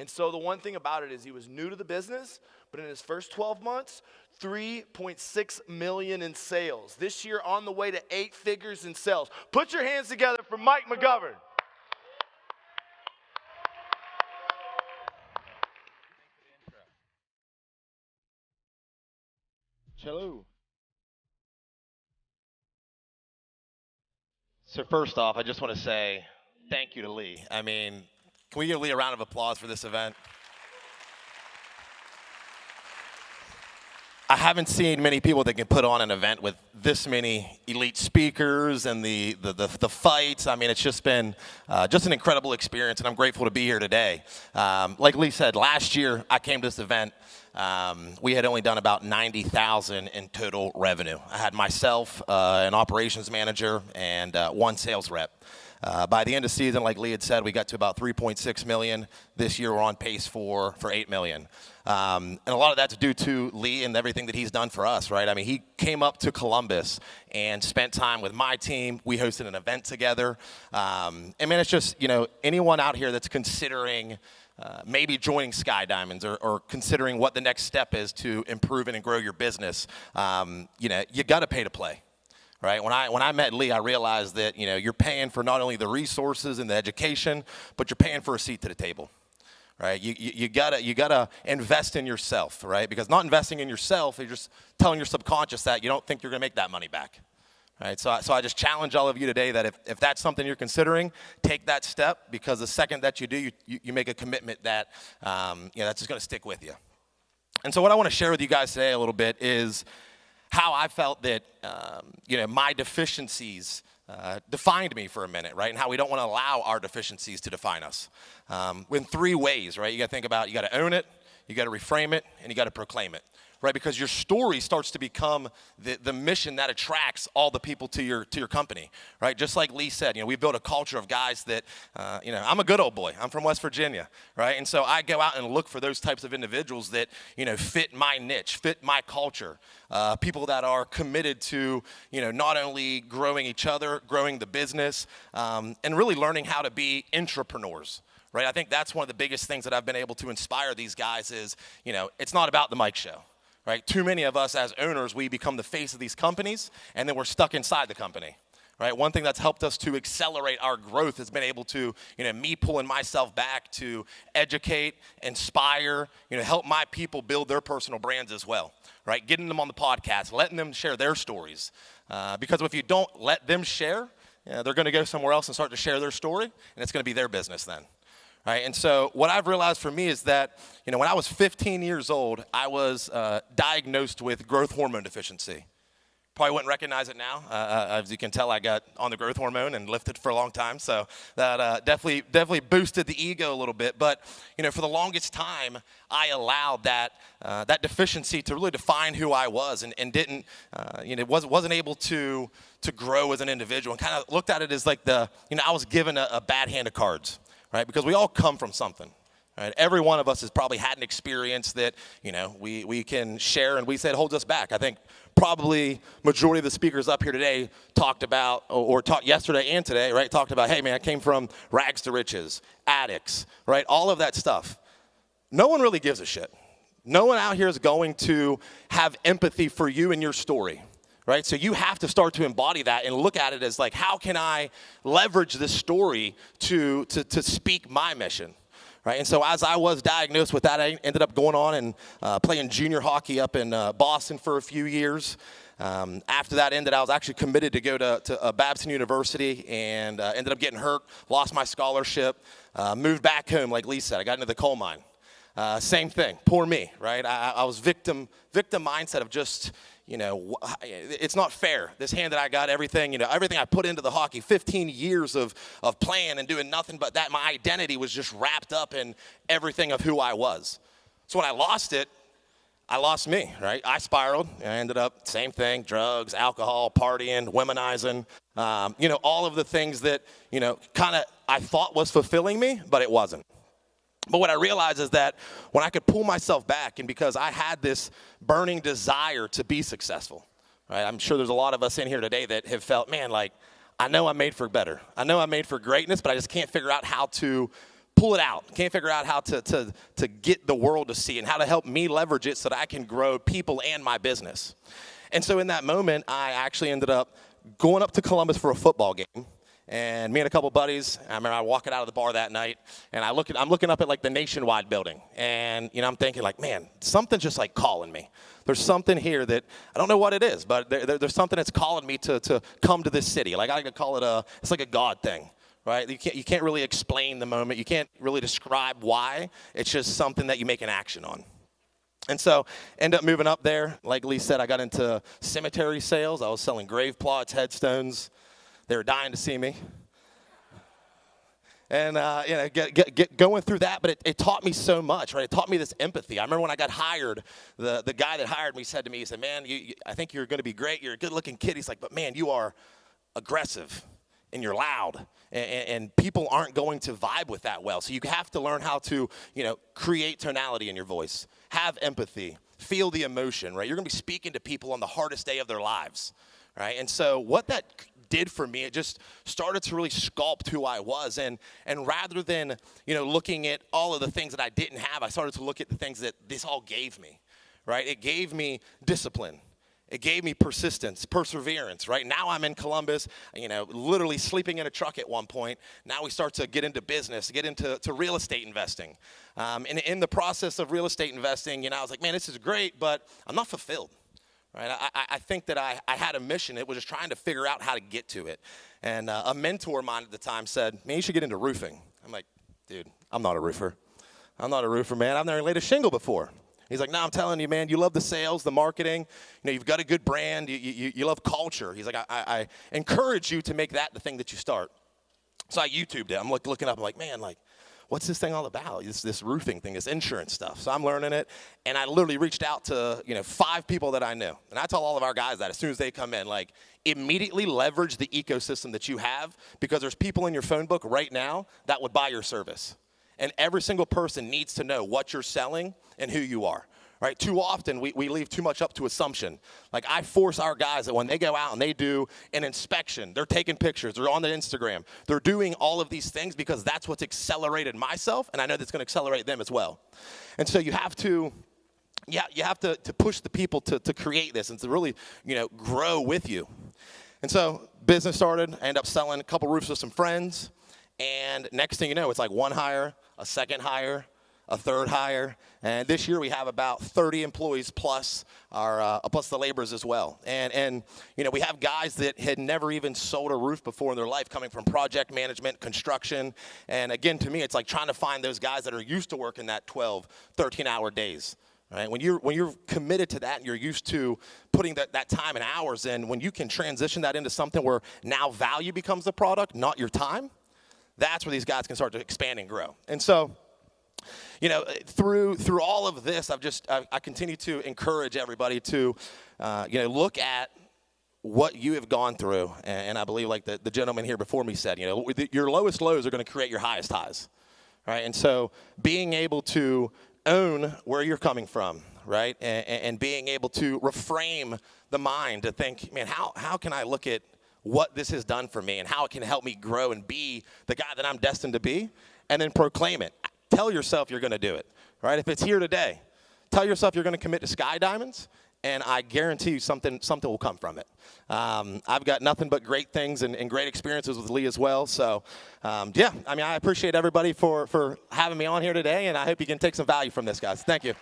And so the one thing about it is he was new to the business, but in his first 12 months, 3.6 million in sales. This year on the way to 8 figures in sales. Put your hands together for Mike Mcgovern. Hello. So first off, I just want to say thank you to Lee. I mean, can we give Lee a round of applause for this event? I haven't seen many people that can put on an event with this many elite speakers and the fights. I mean, it's just been just an incredible experience, and I'm grateful to be here today. Like Lee said, last year I came to this event. We had only done about $90,000 in total revenue. I had myself, an operations manager, and one sales rep. By the end of season, like Lee had said, we got to about 3.6 million. This year, we're on pace for 8 million. And a lot of that's due to Lee and everything that he's done for us, right? I mean, he came up to Columbus and spent time with my team. We hosted an event together. And man, it's just, anyone out here that's considering maybe joining Sky Diamonds or considering what the next step is to improve and grow your business, you got to pay to play. Right? When I met Lee, I realized that you're paying for not only the resources and the education, but you're paying for a seat to the table. Right? You gotta invest in yourself, right? Because not investing in yourself, you're just telling your subconscious that you don't think you're gonna make that money back. Right? So I just challenge all of you today that if that's something you're considering, take that step, because the second that you do, you make a commitment that that's just gonna stick with you. And so what I want to share with you guys today a little bit is how I felt that, my deficiencies defined me for a minute, right? And how we don't want to allow our deficiencies to define us. In 3 ways, right? You got to think about, you got to own it, you got to reframe it, and you got to proclaim it, right? Because your story starts to become the mission that attracts all the people to your company, right? Just like Lee said, we built a culture of guys that, I'm a good old boy. I'm from West Virginia, right? And so I go out and look for those types of individuals that, fit my niche, fit my culture, people that are committed to, not only growing each other, growing the business, and really learning how to be entrepreneurs. Right? I think that's one of the biggest things that I've been able to inspire these guys is, it's not about the Mike show. Right? Too many of us as owners, we become the face of these companies, and then we're stuck inside the company. Right? One thing that's helped us to accelerate our growth has been able to, me pulling myself back to educate, inspire, help my people build their personal brands as well. Right? Getting them on the podcast, letting them share their stories. Because if you don't let them share, they're going to go somewhere else and start to share their story, and it's going to be their business then. Right? And so what I've realized for me is that, when I was 15 years old, I was diagnosed with growth hormone deficiency. Probably wouldn't recognize it now. As you can tell, I got on the growth hormone and lifted for a long time. So that definitely boosted the ego a little bit. But, for the longest time, I allowed that deficiency to really define who I was and didn't, wasn't able to grow as an individual, and kind of looked at it as like I was given a bad hand of cards. Right? Because we all come from something. Right? Every one of us has probably had an experience that, we can share, and we say it holds us back. I think probably majority of the speakers up here today talked about, or talked yesterday and today, right? Talked about, hey man, I came from rags to riches, addicts, right? All of that stuff. No one really gives a shit. No one out here is going to have empathy for you and your story. Right? So you have to start to embody that and look at it as like, how can I leverage this story to speak my mission? Right? And so as I was diagnosed with that, I ended up going on and playing junior hockey up in Boston for a few years. After that ended, I was actually committed to go to Babson University, and ended up getting hurt, lost my scholarship, moved back home, like Lee said. I got into the coal mine. Same thing, poor me, right? I was victim mindset of just, it's not fair. This hand that I got, everything I put into the hockey, 15 years of playing and doing nothing but that, my identity was just wrapped up in everything of who I was. So when I lost it, I lost me, right? I spiraled. I ended up, same thing, drugs, alcohol, partying, womanizing, all of the things that, kind of I thought was fulfilling me, but it wasn't. But what I realized is that when I could pull myself back, and because I had this burning desire to be successful, right? I'm sure there's a lot of us in here today that have felt, man, like, I know I'm made for better. I know I'm made for greatness, but I just can't figure out how to pull it out. Can't figure out how to get the world to see and how to help me leverage it so that I can grow people and my business. And so in that moment, I actually ended up going up to Columbus for a football game. And me and a couple buddies, I remember I walking out of the bar that night, and I'm looking up at like the Nationwide building, and I'm thinking like, man, something's just like calling me. There's something here that I don't know what it is, but there's something that's calling me to come to this city. Like I could call it it's like a God thing, right? You can't really explain the moment. You can't really describe why. It's just something that you make an action on. And so end up moving up there. Like Lee said, I got into cemetery sales. I was selling grave plots, headstones. They were dying to see me. And, going through that, but it taught me so much, right? It taught me this empathy. I remember when I got hired, the guy that hired me said to me, he said, man, I think you're going to be great. You're a good-looking kid. He's like, but, man, you are aggressive, and you're loud, and people aren't going to vibe with that well. So you have to learn how to, create tonality in your voice, have empathy, feel the emotion, right? You're going to be speaking to people on the hardest day of their lives, right? And so what that did for me, it just started to really sculpt who I was, and rather than looking at all of the things that I didn't have, I started to look at the things that this all gave me, right? It gave me discipline, it gave me persistence, perseverance, right? Now I'm in Columbus, literally sleeping in a truck at one point. Now we start to get into business, get into real estate investing, and in the process of real estate investing, I was like, man, this is great, but I'm not fulfilled. Right? I think that I had a mission. It was just trying to figure out how to get to it. And a mentor of mine at the time said, man, you should get into roofing. I'm like, dude, I'm not a roofer. I'm not a roofer, man. I've never laid a shingle before. He's like, no, I'm telling you, man, you love the sales, the marketing. You've got a good brand. You love culture. He's like, I encourage you to make that the thing that you start. So I YouTubed it. I'm looking up. I'm like, man, what's this thing all about? This roofing thing, this insurance stuff. So I'm learning it, and I literally reached out to 5 people that I knew. And I tell all of our guys that as soon as they come in, immediately leverage the ecosystem that you have, because there's people in your phone book right now that would buy your service. And every single person needs to know what you're selling and who you are. Right? Too often, we leave too much up to assumption. Like, I force our guys that when they go out and they do an inspection, they're taking pictures, they're on their Instagram, they're doing all of these things because that's what's accelerated myself, and I know that's going to accelerate them as well. And so you have to push the people to create this and to really, grow with you. And so business started. I ended up selling a couple roofs with some friends, and next thing you know, it's like one hire, a second hire, a third hire, and this year we have about 30 employees plus plus the laborers as well. And we have guys that had never even sold a roof before in their life, coming from project management, construction, and again, to me, it's like trying to find those guys that are used to working that 12, 13-hour days. Right? When you're committed to that and you're used to putting that time and hours in, when you can transition that into something where now value becomes the product, not your time, that's where these guys can start to expand and grow. And so, through all of this, I continue to encourage everybody to, look at what you have gone through. And I believe, like the gentleman here before me said, your lowest lows are going to create your highest highs, right? And so being able to own where you're coming from, right? And being able to reframe the mind to think, man, how can I look at what this has done for me and how it can help me grow and be the guy that I'm destined to be, and then proclaim it. Tell yourself you're going to do it, right? If it's here today, tell yourself you're going to commit to Sky Diamonds, and I guarantee you something will come from it. I've got nothing but great things and great experiences with Lee as well. So, I appreciate everybody for having me on here today, and I hope you can take some value from this, guys. Thank you.